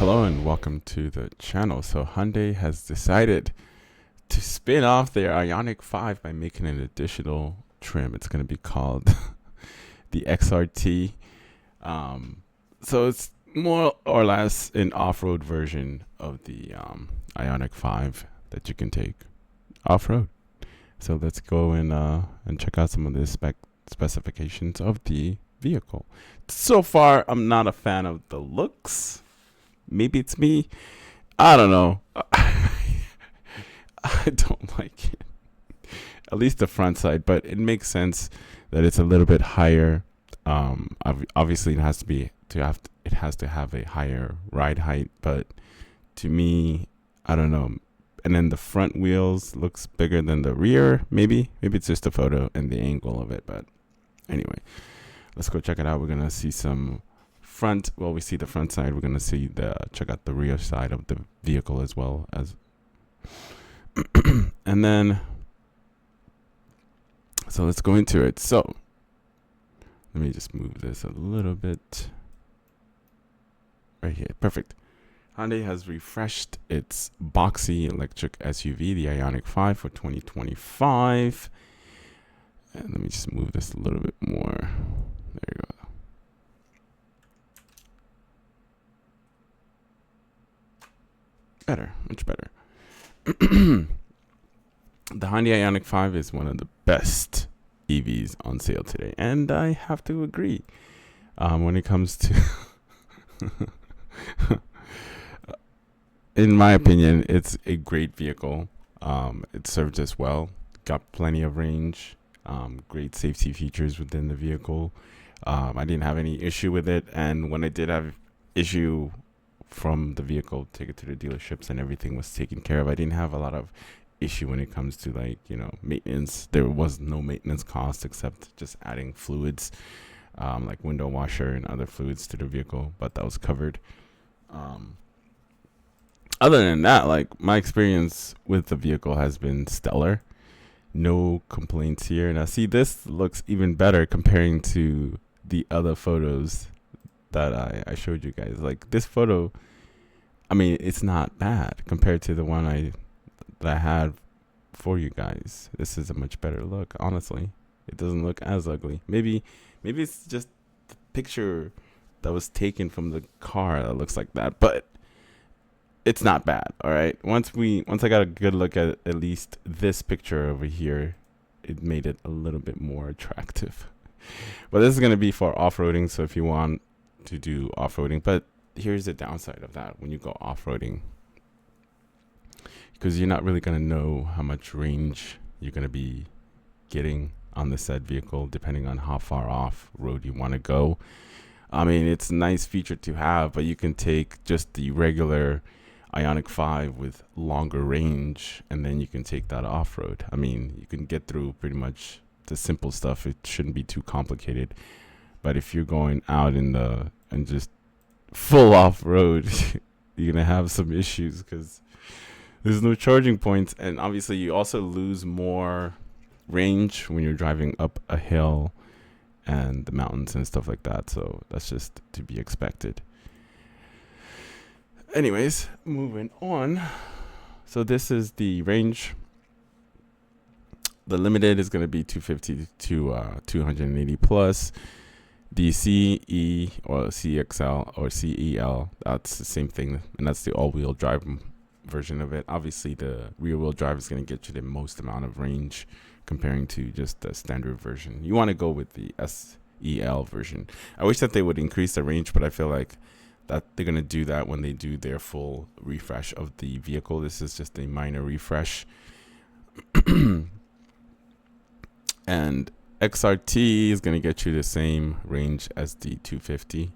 Hello and welcome to the channel. So Hyundai has decided to spin off their Ioniq 5 by making an additional trim. It's going to be called the XRT. So it's more or less an off-road version of the Ioniq 5 that you can take off-road. So let's go and check out some of the specifications of the vehicle. So far, I'm not a fan of the looks. Maybe it's me. I don't know. I don't like it. At least the front side, but it makes sense that it's a little bit higher. Obviously, it has to have a higher ride height, but to me, I don't know. And then the front wheels looks bigger than the rear. Maybe it's just the photo and the angle of it. But anyway, let's go check it out. We're gonna see some front. Well, we see the front side. We're gonna check out the rear side of the vehicle as well as. And then, so let's go into it. So let me just move this a little bit. Right here, perfect. Hyundai has refreshed its boxy electric SUV, the Ioniq 5, for 2025. And let me just move this a little bit more. There you go. Better, much better. The Hyundai Ioniq 5 is one of the best EVs on sale today, and I have to agree. When it comes to in my opinion, it's a great vehicle. It serves us well. Got plenty of range. Great safety features within the vehicle. I didn't have any issue with it, and when I did have issue from the vehicle, take it to the dealerships, and everything was taken care of. I didn't have a lot of issue when it comes to maintenance. There was no maintenance cost except just adding fluids, like window washer and other fluids to the vehicle, but that was covered. Other than that, my experience with the vehicle has been stellar. No complaints here. Now, see, this looks even better comparing to the other photos that I showed you guys. Like this photo, I mean, it's not bad compared to the one that I had for you guys. This is a much better look, honestly. It doesn't look as ugly. Maybe it's just the picture that was taken from the car that looks like that, but it's not bad. All right. Once I got a good look at least this picture over here, it made it a little bit more attractive. But this is going to be for off-roading, so if you want to do off-roading, but here's the downside of that when you go off-roading, because you're not really going to know how much range you're going to be getting on the said vehicle depending on how far off road you want to go. I mean, it's a nice feature to have, but you can take just the regular Ioniq 5 with longer range, and then you can take that off-road. I mean, you can get through pretty much the simple stuff. It shouldn't be too complicated. But if you're going out and just full off-road, you're going to have some issues because there's no charging points. And obviously, you also lose more range when you're driving up a hill and the mountains and stuff like that. So that's just to be expected. Anyways, moving on. So this is the range. The limited is going to be 250 to 280 plus. The CE or CXL or CEL, that's the same thing, and that's the all-wheel drive version of it. Obviously, the rear-wheel drive is going to get you the most amount of range comparing to just the standard version. You want to go with the SEL version. I wish that they would increase the range, but I feel like that they're going to do that when they do their full refresh of the vehicle. This is just a minor refresh. And XRT is going to get you the same range as the 250.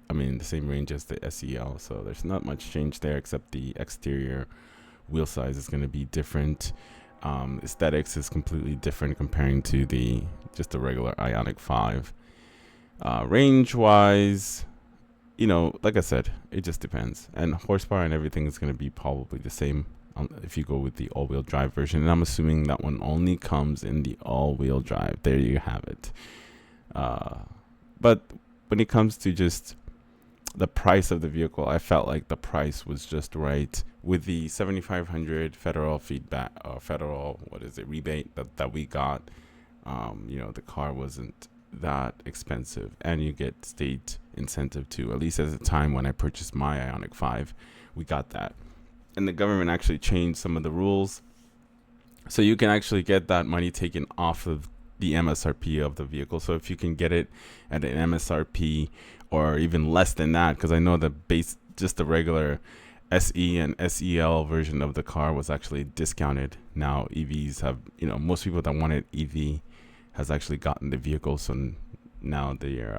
I mean, the same range as the SEL. So there's not much change there except the exterior wheel size is going to be different. Aesthetics is completely different comparing to just the regular Ioniq 5. Range wise, like I said, it just depends. And horsepower and everything is going to be probably the same if you go with the all-wheel drive version. And I'm assuming that one only comes in the all-wheel drive. There you have it. But when it comes to just the price of the vehicle, I felt like the price was just right with the 7,500 federal feedback or federal rebate that we got. The car wasn't that expensive, and you get state incentive too. At least at the time when I purchased my Ioniq 5, we got that. And the government actually changed some of the rules, so you can actually get that money taken off of the MSRP of the vehicle. So if you can get it at an MSRP or even less than that, because I know just the regular SE and SEL version of the car was actually discounted. Now EVs have, most people that wanted EV has actually gotten the vehicle, so now they're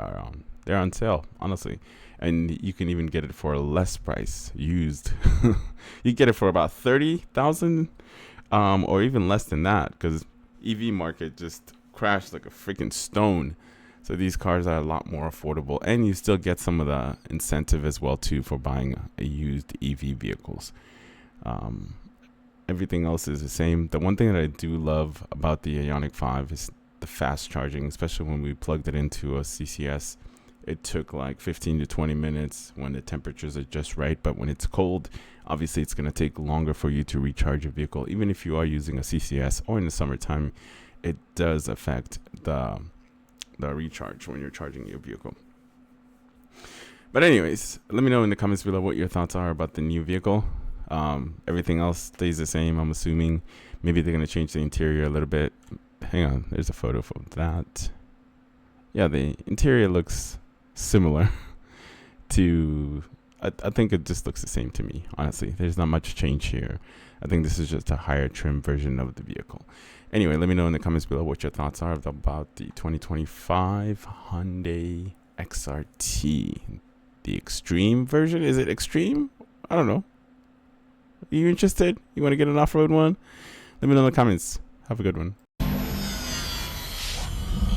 on sale, honestly, and you can even get it for a less price used. You get it for about 30,000, or even less than that, because EV market just crashed like a freaking stone. So these cars are a lot more affordable, and you still get some of the incentive as well too for buying a used EV vehicles. Everything else is the same. The one thing that I do love about the Ioniq 5 is the fast charging, especially when we plugged it into a CCS. It took like 15 to 20 minutes when the temperatures are just right, but when it's cold, obviously it's going to take longer for you to recharge your vehicle. Even if you are using a CCS or in the summertime, it does affect the recharge when you're charging your vehicle. But anyways, let me know in the comments below what your thoughts are about the new vehicle. Everything else stays the same, I'm assuming. Maybe they're going to change the interior a little bit. Hang on, there's a photo of that. Yeah, the interior looks similar to, I think it just looks the same to me, honestly. There's not much change here. I think this is just a higher trim version of the vehicle. Anyway, let me know in the comments below what your thoughts are about the 2025 Hyundai XRT. The extreme version? Is it extreme? I don't know. Are you interested? You want to get an off-road one? Let me know in the comments. Have a good one.